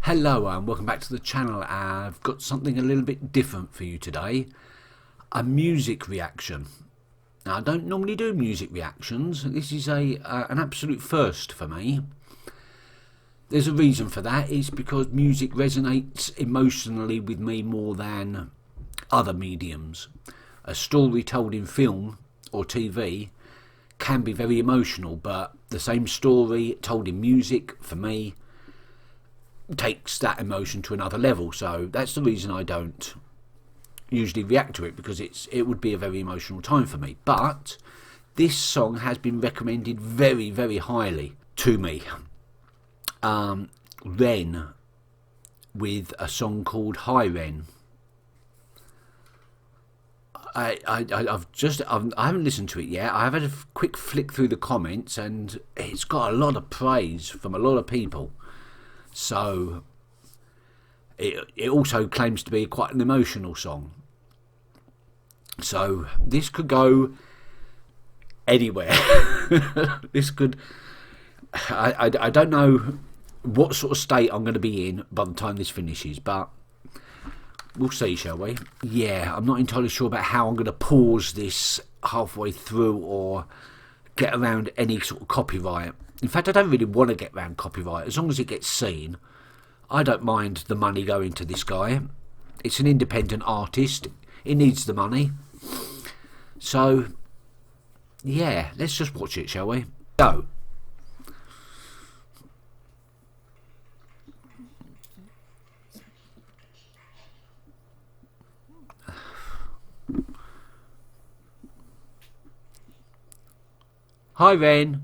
Hello and welcome back to the channel. I've got something a little bit different for you today. A music reaction. Now, I don't normally do music reactions. This is an absolute first for me. There's a reason for that. It's because music resonates emotionally with me more than other mediums. A story told in film or TV can be very emotional, but the same story told in music, for me, takes that emotion to another level. So that's the reason I don't usually react to it, because it would be a very emotional time for me. But this song has been recommended very, very highly to me. Ren, with a song called Hi Ren. I haven't listened to it yet. I've had a quick flick through the comments, and it's got a lot of praise from a lot of people. So it also claims to be quite an emotional song. So this could go anywhere. This could. I don't know what sort of state I'm going to be in by the time this finishes, but we'll see, shall we? Yeah, I'm not entirely sure about how I'm going to pause this halfway through or get around any sort of copyright. In fact, I don't really want to get around copyright. As long as it gets seen, I don't mind the money going to this guy. It's an independent artist. He needs the money. So, yeah, let's just watch it, shall we? Go. Hi, Ren.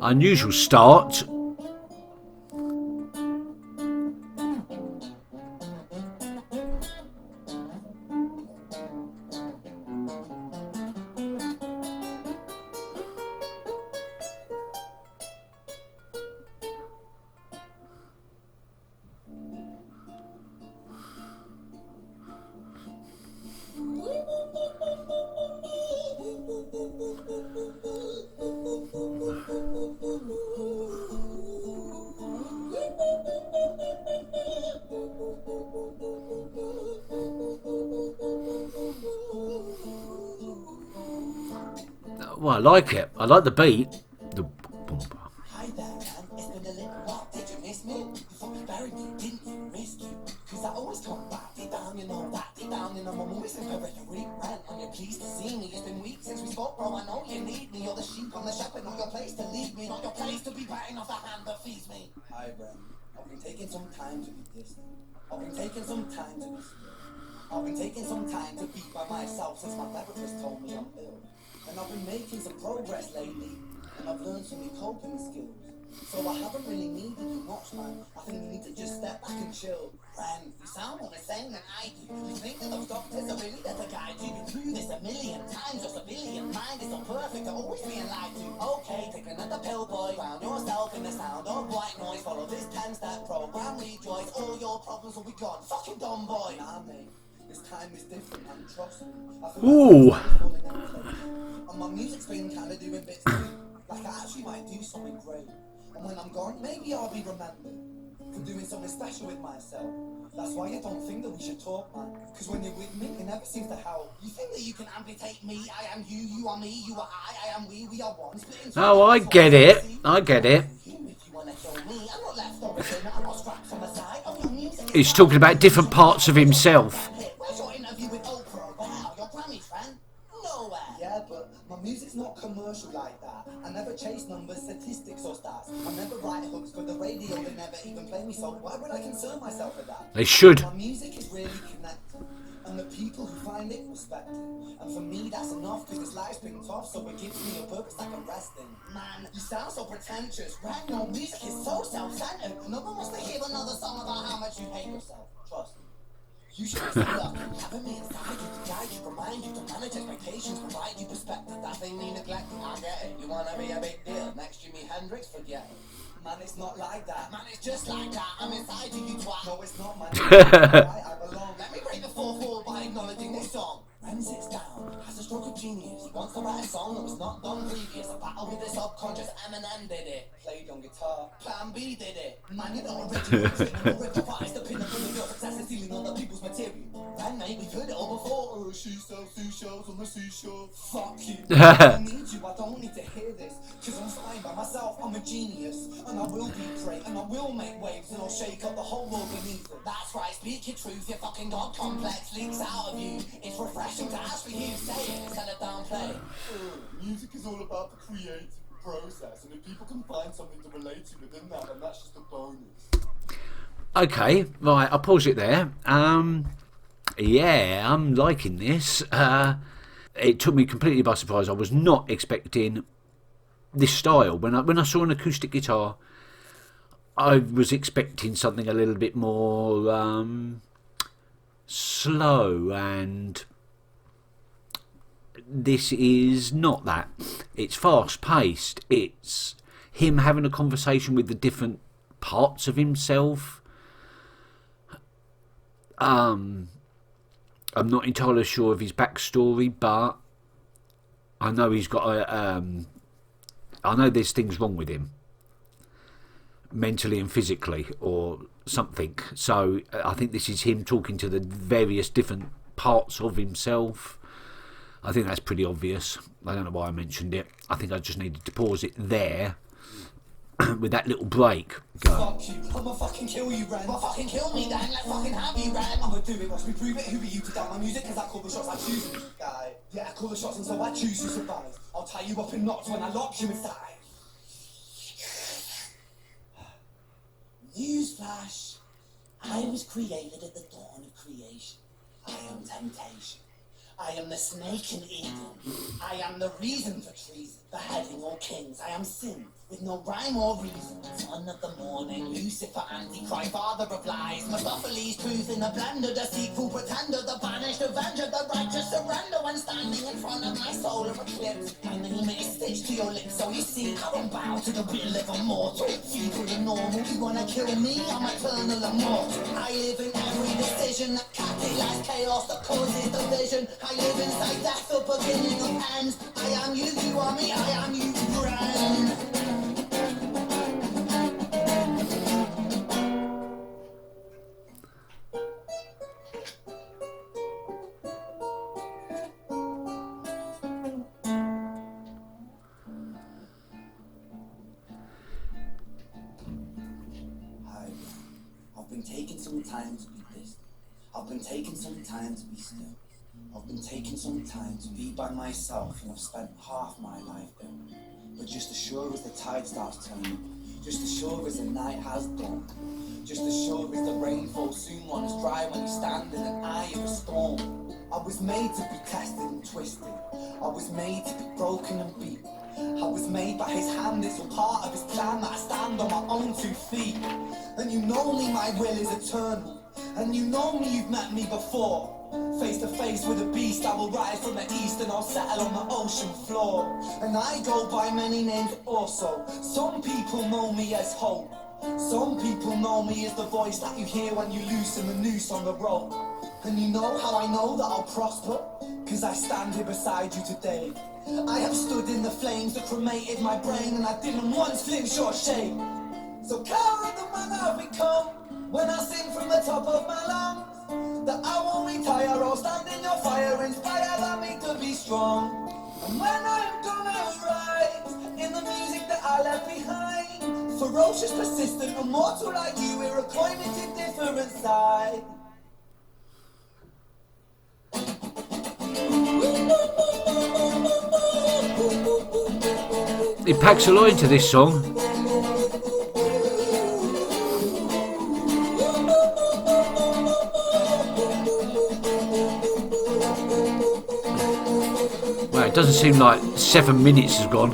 Unusual start. Well, I like it. I like the beat. Hi there, man. It's been a little while. Did you miss me? You thought you buried me, didn't you? Missed you. Cause I always come back, deep down, you know that. Deep down, you know I'm always in periphery. Man, and you're pleased to see me. It's been weeks since we spoke, bro. I know you need me. You're the sheep on the shepherd, not your place to lead me. Not your place to be biting off the hand that feeds me. Hi, Bren. I've been taking some time to be distant. I've been taking some time to be still. I've been taking some time to be by myself since my therapist told me I'm ill. And I've been making some progress lately, and I've learned some new coping skills. So I haven't really needed you much, man. I think you need to just step back and chill. Friend, you sound more the same than I do. You think that those doctors are really there to guide you. You've been through this a million times, your civilian mind is not perfect, you're always being lied to. Okay, take another pill, boy. Drown yourself in the sound of white noise. Follow this 10-step program, rejoice. All your problems will be gone. Fucking dumb boy. Nah, mate. This time is different, and trust me. I feel Ooh. like I'm falling in place. And my music's been kind of doing bits too. Like I actually might do something great. And when I'm gone, maybe I'll be remembered for doing something special with myself. That's why I don't think that we should talk, man. Because when you're with me, it never seems to help. You think that you can amputate me? I am you, you are me, you are I am we are one. Oh, I get it. I get it. He's talking about different parts of himself. Yeah, but my music's not commercial like that. I never chase numbers, statistics or stats. I never write hooks for the radio, they never even play me, so why would I concern myself with that? They should. My music is really connected, and the people who find it respect it. And for me that's enough, because this life's been tough, so it gives me a purpose I can rest in. Man, you sound so pretentious, right? Your music is so self-centered. No one wants to hear another song about how much you hate yourself. Trust me. You should be lucky. Having me inside you to guide you, remind you to manage expectations, provide you perspective. That ain't me neglecting. I get it. You wanna be a big deal? Next Jimi Hendrix, forget it. Man, it's not like that. Man, it's just like that. I'm inside you, you twat. No, it's not, man. Right, I belong. Let me break the fourth wall by acknowledging this song. Ren sits down, has a stroke of genius. He wants to write a song that was not done previous. A battle with the subconscious. Eminem did it. Played on guitar. Plan B did it. Man, you're not original. Tripping, improvise the pinnacle of your success and stealing other people's material. Ren, mate, we've heard it all before. Oh, she sells seashells on the seashore. Fuck you. I need you. I don't need to hear this. Cause I'm fine by myself. I'm a genius. And I will be great. And I will make waves. And I'll shake up the whole world beneath it. That's right. Speak your truth. Your fucking God complex leaks out of you. It's refreshing to actually hear you say it instead of downplay. Music is all about the creative process. And if people can find something to relate to within that, then that's just a bonus. Okay, right, I'll pause it there. Yeah, I'm liking this. It took me completely by surprise. I was not expecting this style. When I saw an acoustic guitar, I was expecting something a little bit more slow, and this is not that. It's fast paced. It's him having a conversation with the different parts of himself. I'm not entirely sure of his backstory, but I know he's got a. I know there's things wrong with him, mentally and physically, or something. So I think this is him talking to the various different parts of himself. I think that's pretty obvious. I don't know why I mentioned it. I think I just needed to pause it there. With that little break. Go. Fuck you, I'ma fucking kill you, Ren. Well, fucking kill me then, let's fucking have you, Ren. I'ma do it, watch me prove it. Who are you to doubt my music? Cause I call the shots, I choose you, guy. Yeah, I call the shots and so I choose you survive. I'll tie you up in knots when I lock you inside. Newsflash. I was created at the dawn of creation. I am temptation. I am the snake in Eden. I am the reason for treason, beheading all kings. I am sin, with no rhyme or reason. Son of the morning, Lucifer, Antichrist, father of lies. Mephistopheles, truth in the blender, the sequel pretender, the banished avenger, the righteous surrender when standing in front of my solar eclipse. My name is stitched to your lips, so you see, I don't bow to the will of a mortal. Feeble and normal, you wanna kill me? I'm eternal immortal. I live in every decision that catalyzes chaos, that causes division. I live inside death, the beginning of ends. I am you, you are me, I am you, friend. I've been taking some time to be distant. I've been taking some time to be still. I've been taking some time to be by myself, and I've spent half my life there. But just as sure as the tide starts turning, just as sure as the night has dawned, just as sure as the rainfall soon runs dry when you stand in an eye of a storm. I was made to be tested and twisted. I was made to be broken and beat. I was made by his hand, it's all part of his plan that I stand on my own 2 feet. And you know me, my will is eternal. And you know me, you've met me before. Face to face with a beast, I will rise from the east and I'll settle on the ocean floor. And I go by many names also. Some people know me as Hope. Some people know me as the voice that you hear when you loosen the noose on the rope. And you know how I know that I'll prosper? Cause I stand here beside you today. I have stood in the flames that cremated my brain, and I didn't once flinch or shake. So care of the man I've become when I sing from the top of my lungs, that I won't retire, I'll stand in your fire, inspired me to be strong. And when I am gonna rise in the music that I left behind, ferocious, persistent, immortal like you, we're a coin into different side. It packs a lot into this song. Well, it doesn't seem like 7 minutes has gone.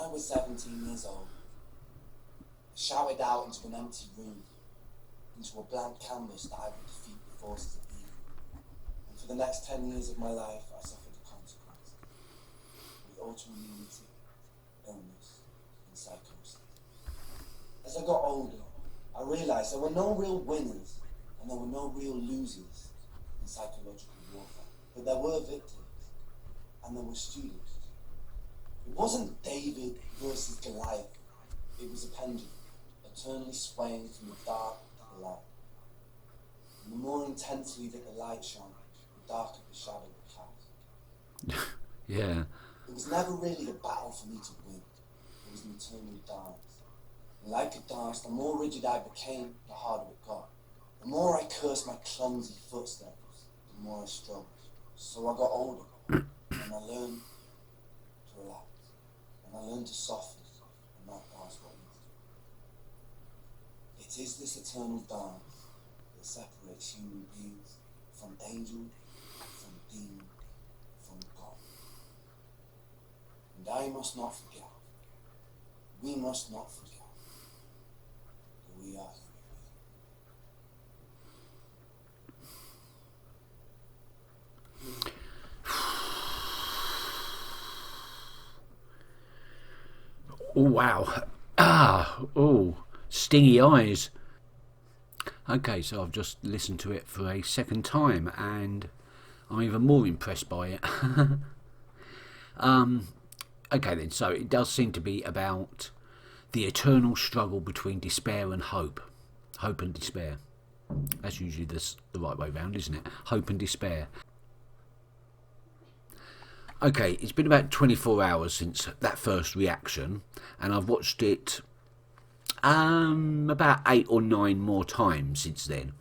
I was 17 years old, I shouted out into an empty room, into a blank canvas that I would defeat the forces of evil. And for the next 10 years of my life, I suffered the consequences. With autoimmunity, illness, and psychosis. As I got older, I realised there were no real winners and there were no real losers in psychological warfare. But there were victims and there were students. It wasn't David versus Goliath. It was a pendulum, eternally swaying from the dark to the light. And the more intensely that the light shone, the darker the shadow would cast. Yeah. It was never really a battle for me to win. It was an eternal dance. And like a dance, the more rigid I became, the harder it got. The more I cursed my clumsy footsteps, the more I struggled. So I got older, and I learned to relax, and I learned to soften, and that dance what it is. It is this eternal dance that separates human beings from angel, from demon, from God. And I must not forget, we must not forget, that we are human. Oh, wow. Oh, stingy eyes. Okay, so I've just listened to it for a second time and I'm even more impressed by it. Okay then, so it does seem to be about the eternal struggle between despair and hope. Hope and despair. That's usually the right way round, isn't it? Hope and despair. Okay, it's been about 24 hours since that first reaction, and I've watched it about 8 or 9 more times since then.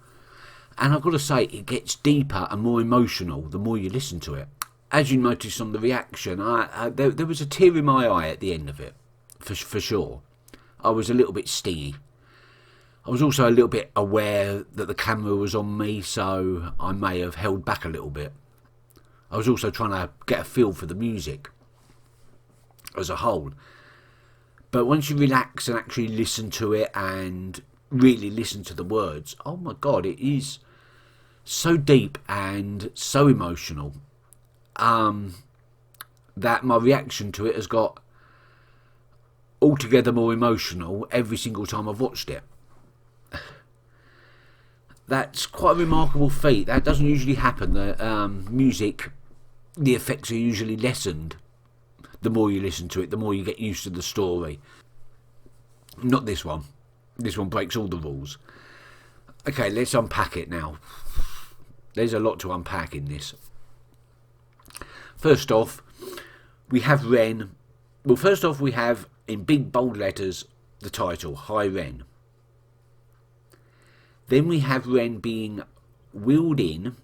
And I've got to say, it gets deeper and more emotional the more you listen to it. As you noticed on the reaction, there was a tear in my eye at the end of it, for sure. I was a little bit stingy. I was also a little bit aware that the camera was on me, so I may have held back a little bit. I was also trying to get a feel for the music as a whole. But once you relax and actually listen to it and really listen to the words, oh my God, it is so deep and so emotional that my reaction to it has got altogether more emotional every single time I've watched it. That's quite a remarkable feat. That doesn't usually happen. The music, the effects are usually lessened the more you listen to it, the more you get used to the story. Not this one. This one breaks all the rules. Okay, let's unpack it now. There's a lot to unpack in this. First off, we have Ren. Well, first off, we have in big bold letters the title, Hi Ren. Then we have Ren being wheeled in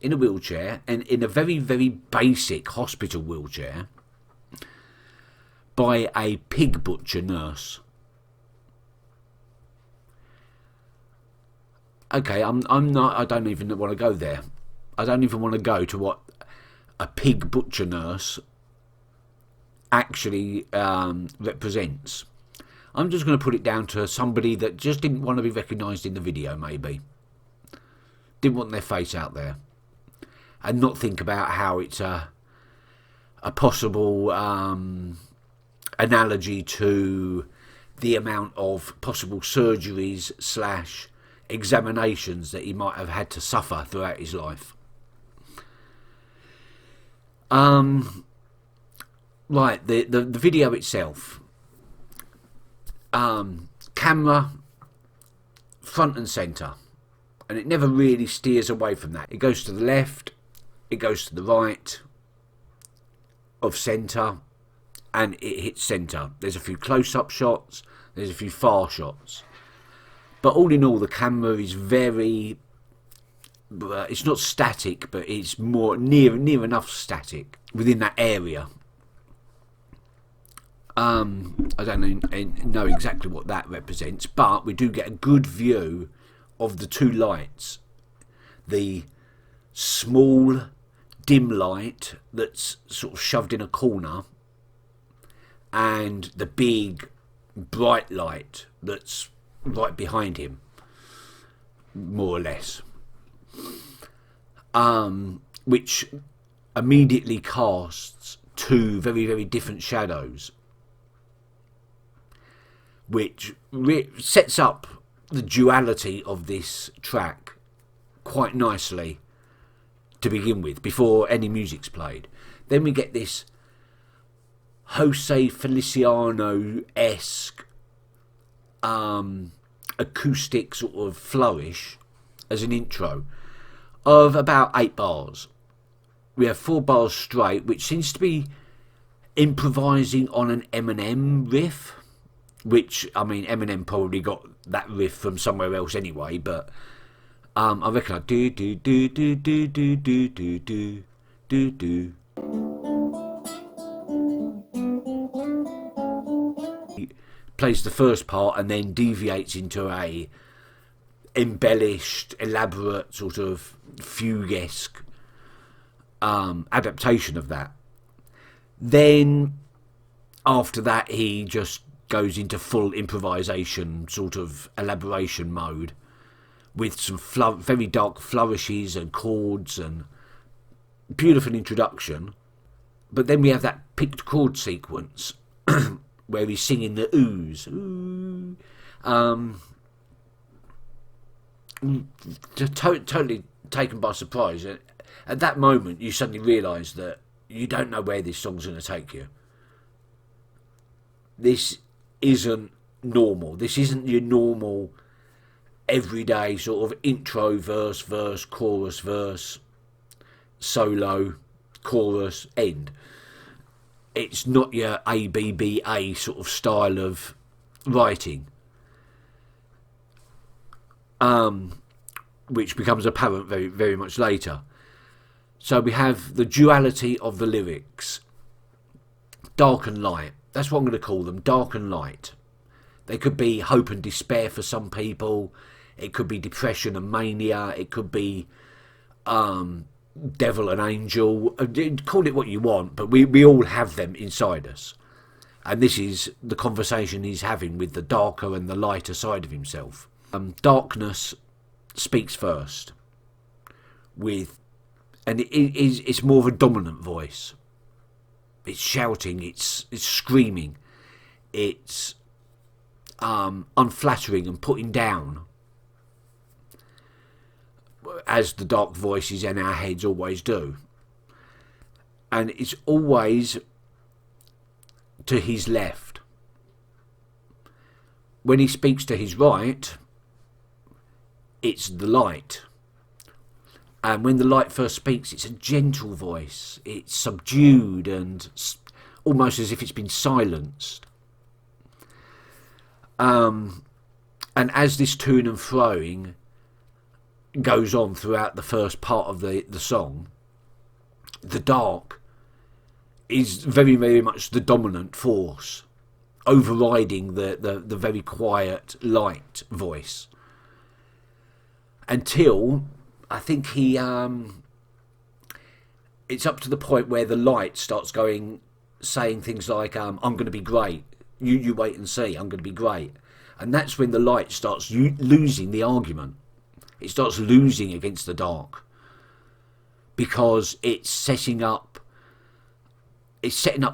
a wheelchair, and in a very, very basic hospital wheelchair, by a pig butcher nurse. Okay, I don't even want to go there. I don't even want to go to what a pig butcher nurse actually represents. I'm just going to put it down to somebody that just didn't want to be recognised in the video, maybe. Didn't want their face out there. And not think about how it's a possible analogy to the amount of possible surgeries / examinations that he might have had to suffer throughout his life. Right, the video itself. Camera front and centre, and it never really steers away from that. It goes to the left, it goes to the right of centre, and it hits centre. There's a few close-up shots, there's a few far shots, but all in all the camera is very, it's not static, but it's more near enough static within that area. I don't know exactly what that represents, but we do get a good view of the two lights. The small dim light that's sort of shoved in a corner, and the big bright light that's right behind him, more or less, which immediately casts two very, very different shadows, which sets up the duality of this track quite nicely to begin with, before any music's played. Then we get this Jose Feliciano-esque acoustic sort of flourish as an intro of about 8 bars. We have 4 bars straight, which seems to be improvising on an Eminem riff, which, I mean, Eminem probably got that riff from somewhere else anyway, but I reckon like do do do do do do do do do do do. Plays the first part and then deviates into a embellished, elaborate sort of fugue-esque adaptation of that. Then after that he just goes into full improvisation sort of elaboration mode with some very dark flourishes and chords and beautiful introduction. But then we have that picked chord sequence where he's singing the oohs. Ooh. Totally taken by surprise. At that moment, you suddenly realise that you don't know where this song's going to take you. This isn't normal. This isn't your normal, everyday sort of intro, verse, chorus, solo, chorus, end. It's not your ABBA sort of style of writing, which becomes apparent very, very much later. So we have the duality of the lyrics, dark and light. That's what I'm going to call them, dark and light. They could be hope and despair for some people. It could be depression and mania. It could be devil and angel. Call it what you want, but we all have them inside us. And this is the conversation he's having with the darker and the lighter side of himself. Darkness speaks first, and it's more of a dominant voice. It's shouting, it's screaming, it's unflattering and putting down, as the dark voices in our heads always do. And it's always to his left. When he speaks to his right, it's the light. And when the light first speaks, it's a gentle voice. It's subdued and almost as if it's been silenced. And as this to and froing goes on throughout the first part of the song, the dark is very, very much the dominant force, overriding the very quiet, light voice. Until I think it's up to the point where the light starts saying things like, I'm going to be great. You wait and see, I'm going to be great. And that's when the light starts losing the argument. It starts losing against the dark. Because it's setting up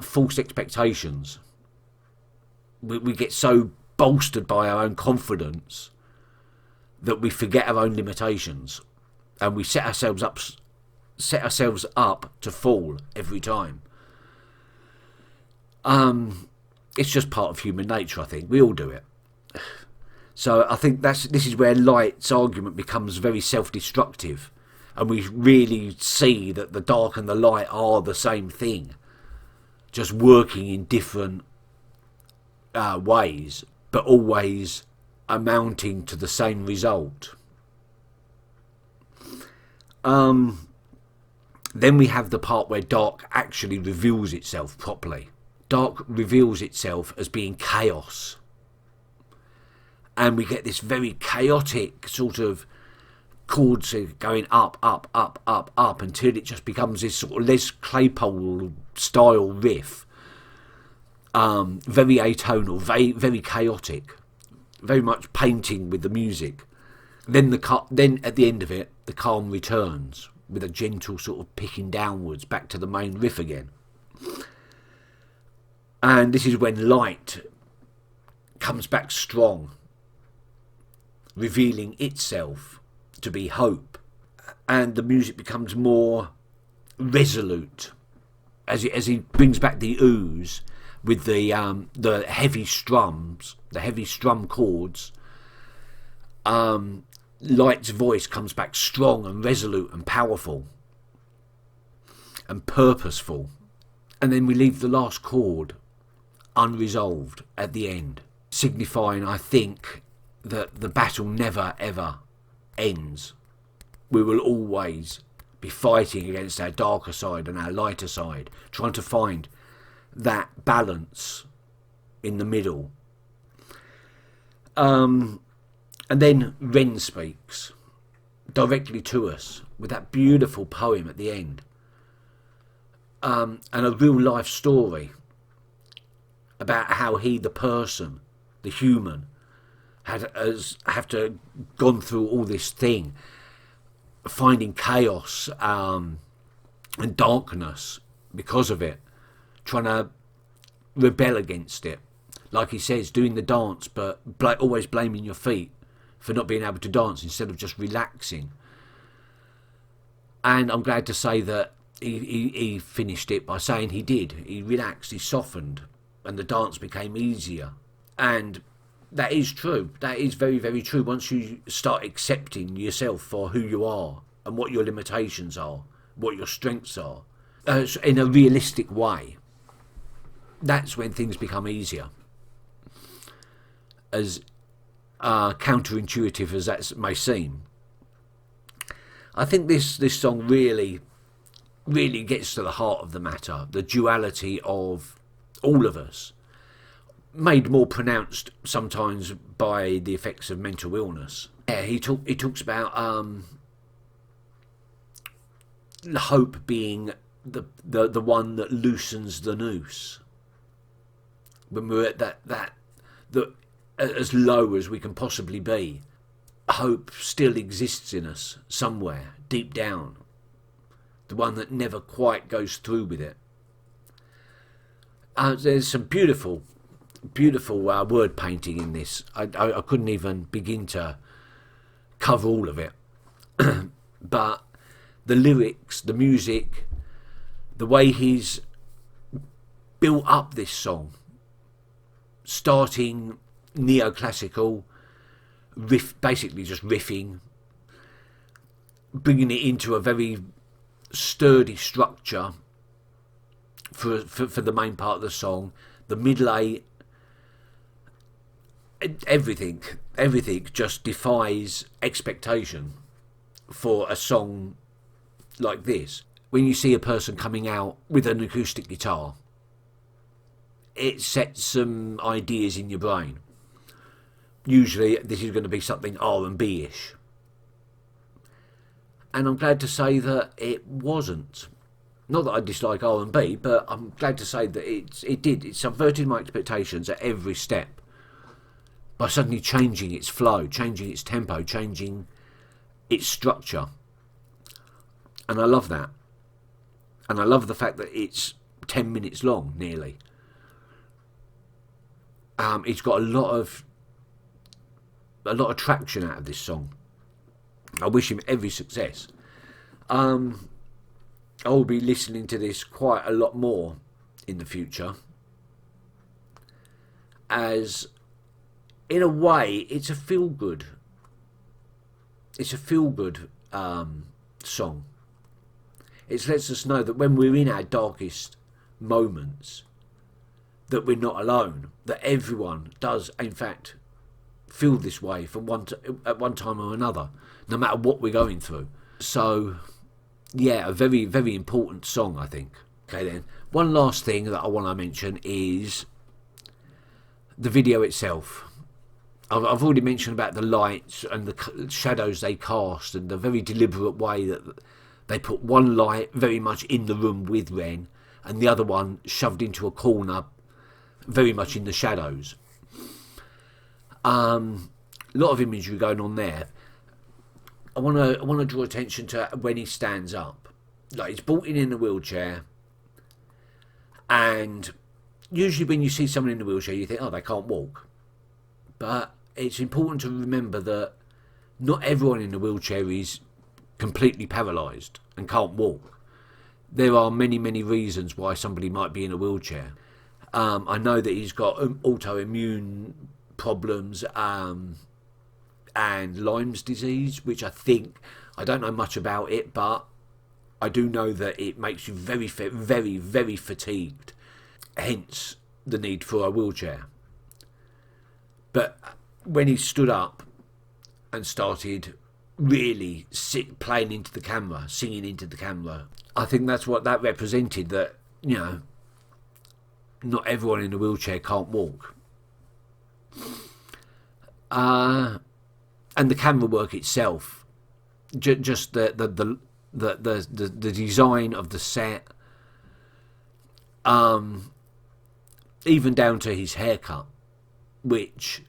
false expectations. We get so bolstered by our own confidence that we forget our own limitations. And we set ourselves up to fall every time. It's just part of human nature, I think. We all do it. So I think this is where light's argument becomes very self-destructive, and we really see that the dark and the light are the same thing, just working in different ways, but always amounting to the same result. Then we have the part where dark actually reveals itself properly. Dark reveals itself as being chaos. And we get this very chaotic sort of chords going up, up, up, up, up, until it just becomes this sort of Les Claypool style riff. very atonal, very chaotic, very much painting with the music. Then then at the end of it, the calm returns with a gentle sort of picking downwards back to the main riff again. And this is when light comes back strong, revealing itself to be hope, and the music becomes more resolute as he brings back the ooze with the heavy strums, the heavy strum chords. Light's voice comes back strong and resolute and powerful and purposeful, and then we leave the last chord unresolved at the end, signifying, I think, that the battle never ever ends. We will always be fighting against our darker side and our lighter side, trying to find that balance in the middle. And then Ren speaks directly to us with that beautiful poem at the end, and a real life story about how he, the person, the human, have to gone through all this thing, finding chaos and darkness because of it, trying to rebel against it. Like he says, doing the dance, but always blaming your feet for not being able to dance instead of just relaxing. And I'm glad to say that he finished it by saying he did. He relaxed, he softened, and the dance became easier. And that is true. That is very, very true. Once you start accepting yourself for who you are and what your limitations are, what your strengths are, in a realistic way, that's when things become easier. As counterintuitive as that may seem, I think this song really gets to the heart of the matter, the duality of all of us, made more pronounced sometimes by the effects of mental illness. Yeah, he talks about hope being the one that loosens the noose. When we're at that as low as we can possibly be, hope still exists in us somewhere deep down, the one that never quite goes through with it. There's some beautiful word painting in this. I couldn't even begin to cover all of it. But the lyrics, the music, the way he's built up this song, starting neoclassical, basically just riffing, bringing it into a very sturdy structure for the main part of the song, the middle eight, everything just defies expectation for a song like this. When you see a person coming out with an acoustic guitar, it sets some ideas in your brain. Usually this is going to be something R&B-ish. And I'm glad to say that it wasn't. Not that I dislike R&B, but I'm glad to say that it subverted my expectations at every step by suddenly changing its flow, changing its tempo, changing its structure. And I love that. And I love the fact that it's 10 minutes long, nearly. It's got a lot of traction out of this song. I wish him every success. I will be listening to this quite a lot more in the future, as in a way it's a feel-good song. It lets us know that when we're in our darkest moments, that we're not alone, that everyone does in fact feel this way at one time or another, no matter what we're going through. So yeah, a very, very important song, I think. Okay then, one last thing that I want to mention is the video itself. I've already mentioned about the lights and the shadows they cast, and the very deliberate way that they put one light very much in the room with Ren and the other one shoved into a corner very much in the shadows. A lot of imagery going on there. I want to draw attention to when he stands up. Like, he's brought in a wheelchair, and usually when you see someone in a wheelchair, you think, oh, they can't walk. But it's important to remember that not everyone in a wheelchair is completely paralysed and can't walk. There are many, many reasons why somebody might be in a wheelchair. I know that he's got autoimmune problems and Lyme's disease, which I don't know much about it, but I do know that it makes you very, very, very fatigued. Hence the need for a wheelchair. But when he stood up and started really playing into the camera, singing into the camera, I think that's what that represented, that, you know, not everyone in a wheelchair can't walk. And the camera work itself, just the design of the set, even down to his haircut, which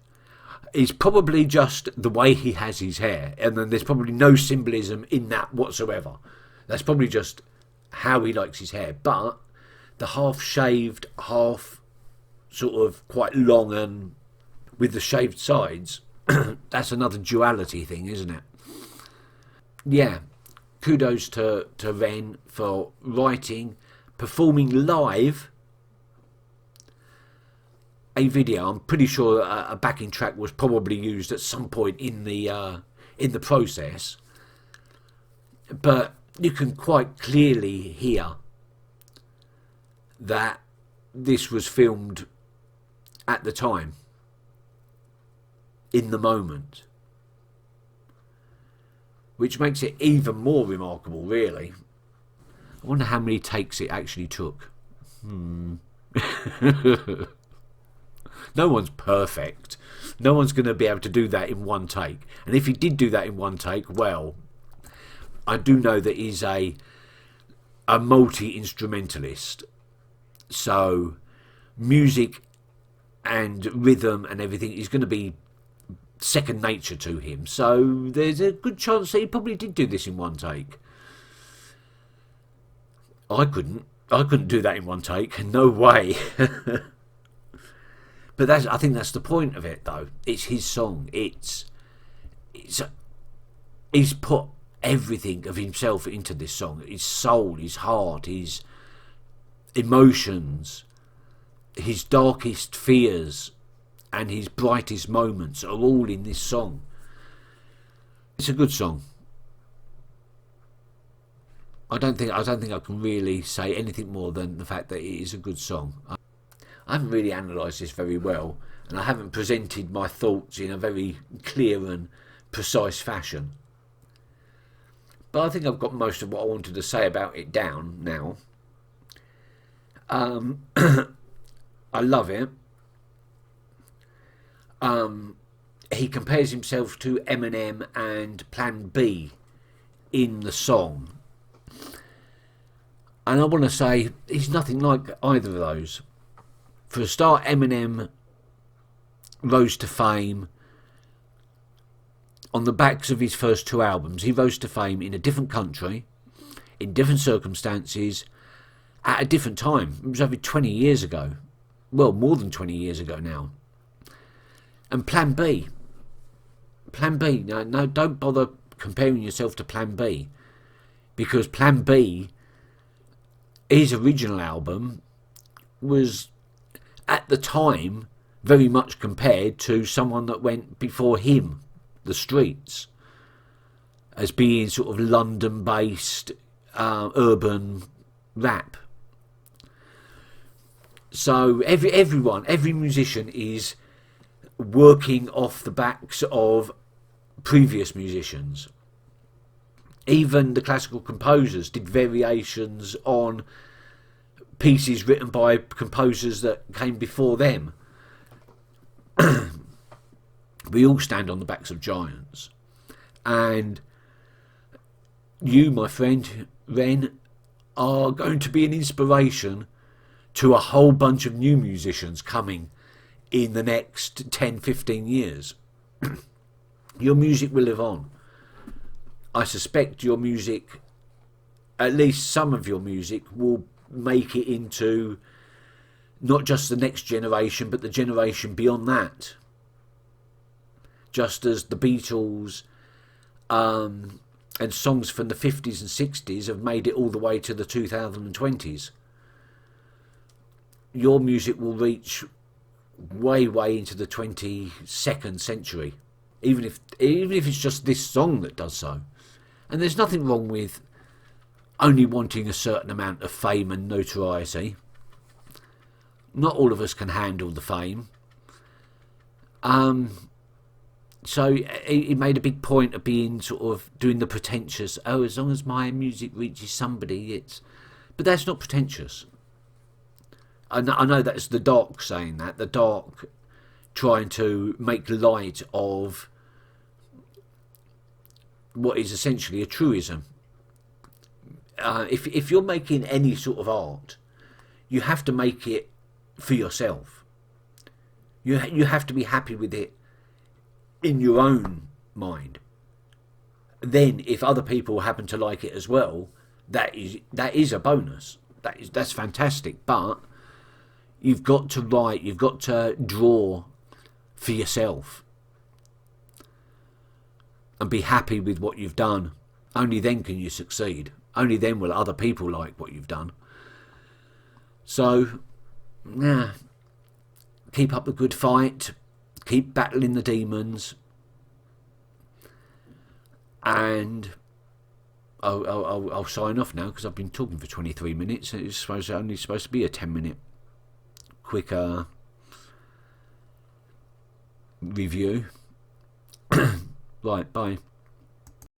is probably just the way he has his hair, and then there's probably no symbolism in that whatsoever. That's probably just how he likes his hair. But the half shaved, half sort of quite long and with the shaved sides, that's another duality thing, isn't it? Yeah, kudos to Ren for writing, performing live a video. I'm pretty sure a backing track was probably used at some point in the process, but you can quite clearly hear that this was filmed at the time, in the moment, which makes it even more remarkable, really. I wonder how many takes it actually took. No one's perfect. No one's going to be able to do that in one take. And if he did do that in one take, well, I do know that he's a multi-instrumentalist. So music and rhythm and everything is going to be second nature to him. So there's a good chance that he probably did do this in one take. I couldn't do that in one take. No way. But I think that's the point of it, though. It's his song. He's put everything of himself into this song. His soul, his heart, his emotions, his darkest fears, and his brightest moments are all in this song. It's a good song. I don't think I can really say anything more than the fact that it is a good song. I haven't really analysed this very well, and I haven't presented my thoughts in a very clear and precise fashion. But I think I've got most of what I wanted to say about it down now. I love it. He compares himself to Eminem and Plan B in the song. And I want to say he's nothing like either of those. For a start, Eminem rose to fame on the backs of his first two albums. He rose to fame in a different country, in different circumstances, at a different time. It was over 20 years ago. Well, more than 20 years ago now. And Plan B. No, don't bother comparing yourself to Plan B. Because Plan B, his original album, was at the time very much compared to someone that went before him, The Streets, as being sort of London-based urban rap. So every musician is working off the backs of previous musicians. Even the classical composers did variations on pieces written by composers that came before them. We all stand on the backs of giants. And you, my friend Ren, are going to be an inspiration to a whole bunch of new musicians coming in the next 10, 15 years. Your music will live on. I suspect your music, at least some of your music, will make it into not just the next generation, but the generation beyond that. Just as the Beatles and songs from the 50s and 60s have made it all the way to the 2020s. Your music will reach way, way into the 22nd century, even if it's just this song that does so. And there's nothing wrong with only wanting a certain amount of fame and notoriety. Not all of us can handle the fame. So he made a big point of being sort of doing the pretentious, oh, as long as my music reaches somebody, it's... But that's not pretentious. I know that's the Dark saying that. The Dark trying to make light of what is essentially a truism. If you're making any sort of art, you have to make it for yourself. You have to be happy with it in your own mind. Then, if other people happen to like it as well, that is a bonus. That's fantastic. But you've got to write. You've got to draw for yourself, and be happy with what you've done. Only then can you succeed. Only then will other people like what you've done. So, yeah, keep up the good fight. Keep battling the demons. And I'll sign off now because I've been talking for 23 minutes. It's only supposed to be a 10-minute quick review. Right, bye.